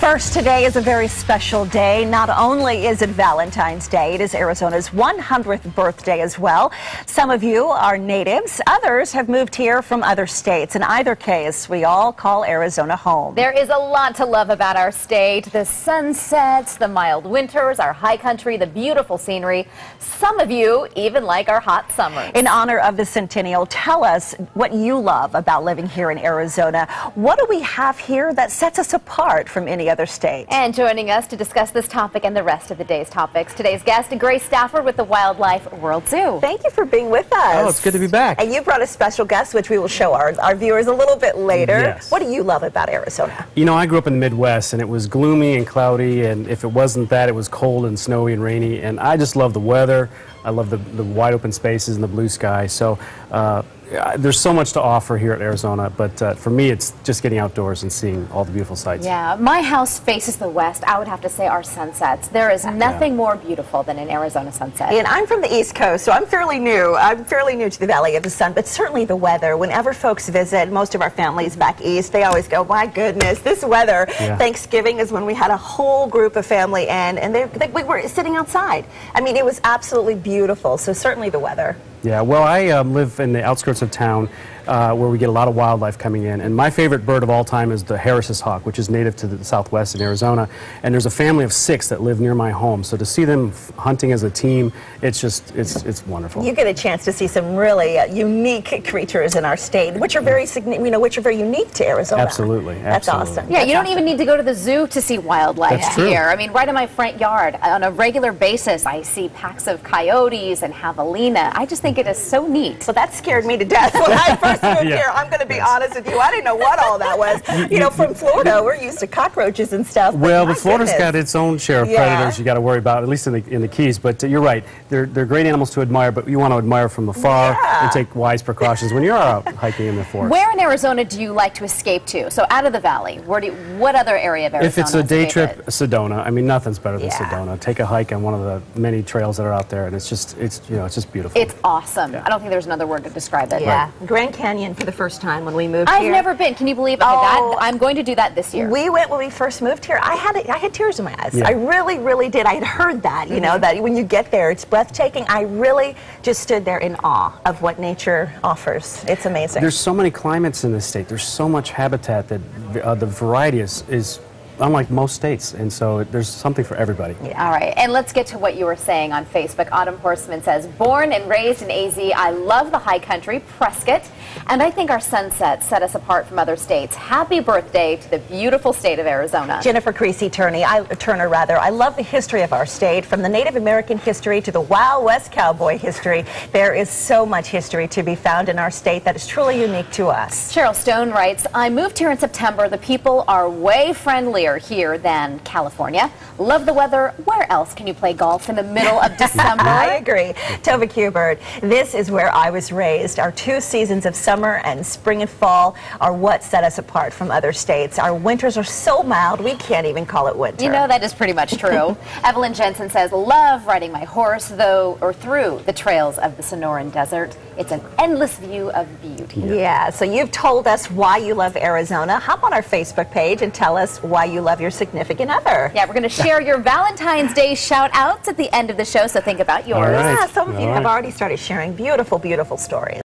First, today is a very special day. Not only is it Valentine's Day, it is Arizona's 100th birthday as well. Some of you are natives, others have moved here from other states. In either case, we all call Arizona home. There is a lot to love about our state. The sunsets, the mild winters, our high country, the beautiful scenery. Some of you even like our hot summers. In honor of the centennial, tell us what you love about living here in Arizona. What do we have here that sets us apart from any other state? And joining us to discuss this topic and the rest of the day's topics, today's guest, Grace Stafford with the Wildlife World Zoo. Thank you for being with us. Oh, it's good to be back. And you brought a special guest, which we will show our viewers a little bit later. Yes. What do you love about Arizona? You know, I grew up in the Midwest, and it was gloomy and cloudy, and if it wasn't that, it was cold and snowy and rainy, and I just love the weather. I love the wide open spaces and the blue sky. So there's so much to offer here at Arizona, but for me, it's just getting outdoors and seeing all the beautiful sights. Yeah, my house faces the west. I would have to say our sunsets. There is nothing more beautiful than an Arizona sunset. And I'm from the East Coast, so I'm fairly new. I'm fairly new to the Valley of the Sun, but certainly the weather. Whenever folks visit, most of our families back east, they always go, my goodness, this weather. Yeah. Thanksgiving is when we had a whole group of family in, and we were sitting outside. I mean, it was absolutely beautiful, so certainly the weather. Yeah, well, I live in the outskirts of town where we get a lot of wildlife coming in. And my favorite bird of all time is the Harris's hawk, which is native to the southwest in Arizona. And there's a family of 6 that live near my home. So to see them hunting as a team, it's just, it's wonderful. You get a chance to see some really unique creatures in our state, which are very, which are very unique to Arizona. Absolutely. That's absolutely. awesome. Yeah, That's you don't awesome. even need to go to the zoo to see wildlife That's true. here. I mean, right in my front yard, on a regular basis, I see packs of coyotes and javelina. I just think it is so neat. Well, that scared me to death when I first moved Yeah. here. I'm going to be honest with you. I didn't know what all that was. You know, from Florida, we're used to cockroaches and stuff. Well, but but Florida's goodness. got its own share of Yeah. predators you got to worry about, at least in the Keys. But you're right; they're great animals to admire, but you want to admire from afar Yeah. and take wise precautions when you're out hiking in the forest. Where in Arizona do you like to escape to? So out of the valley, what other area of Arizona? If it's a is day your favorite? trip, Sedona. I mean, nothing's better than Yeah. Sedona. Take a hike on one of the many trails that are out there, and it's just beautiful. It's awesome. Yeah. I don't think there's another word to describe it. Yeah, Grand Canyon for the first time when we moved I've here. never been. Can you believe it? Oh. I'm going to do that this year. We went when we first moved here. I had tears in my eyes. Yeah. I really, really did. I had heard that, you know, that when you get there, it's breathtaking. I really just stood there in awe of what nature offers. It's amazing. There's so many climates in this state. There's so much habitat that the variety is unlike most states, and so there's something for everybody. All right, and let's get to what you were saying on Facebook. Autumn Horseman says, born and raised in AZ, I love the high country, Prescott, and I think our sunsets set us apart from other states. Happy birthday to the beautiful state of Arizona. Jennifer Creasy Turner, I love the history of our state, from the Native American history to the Wild West cowboy history. There is so much history to be found in our state that is truly unique to us. Cheryl Stone writes, I moved here in September. The people are way friendlier here than California. Love the weather. Where else can you play golf in the middle of December? I agree. Tova Kubert, this is where I was raised. Our 2 seasons of summer and spring and fall are what set us apart from other states. Our winters are so mild, we can't even call it winter. You know, that is pretty much true. Evelyn Jensen says, love riding my horse through the trails of the Sonoran Desert. It's an endless view of beauty. Yeah, so you've told us why you love Arizona. Hop on our Facebook page and tell us why you love your significant other. Yeah, we're going to share your Valentine's Day shout-outs at the end of the show, so think about yours. All right. Yeah, some of you All have right. already started sharing beautiful, beautiful stories.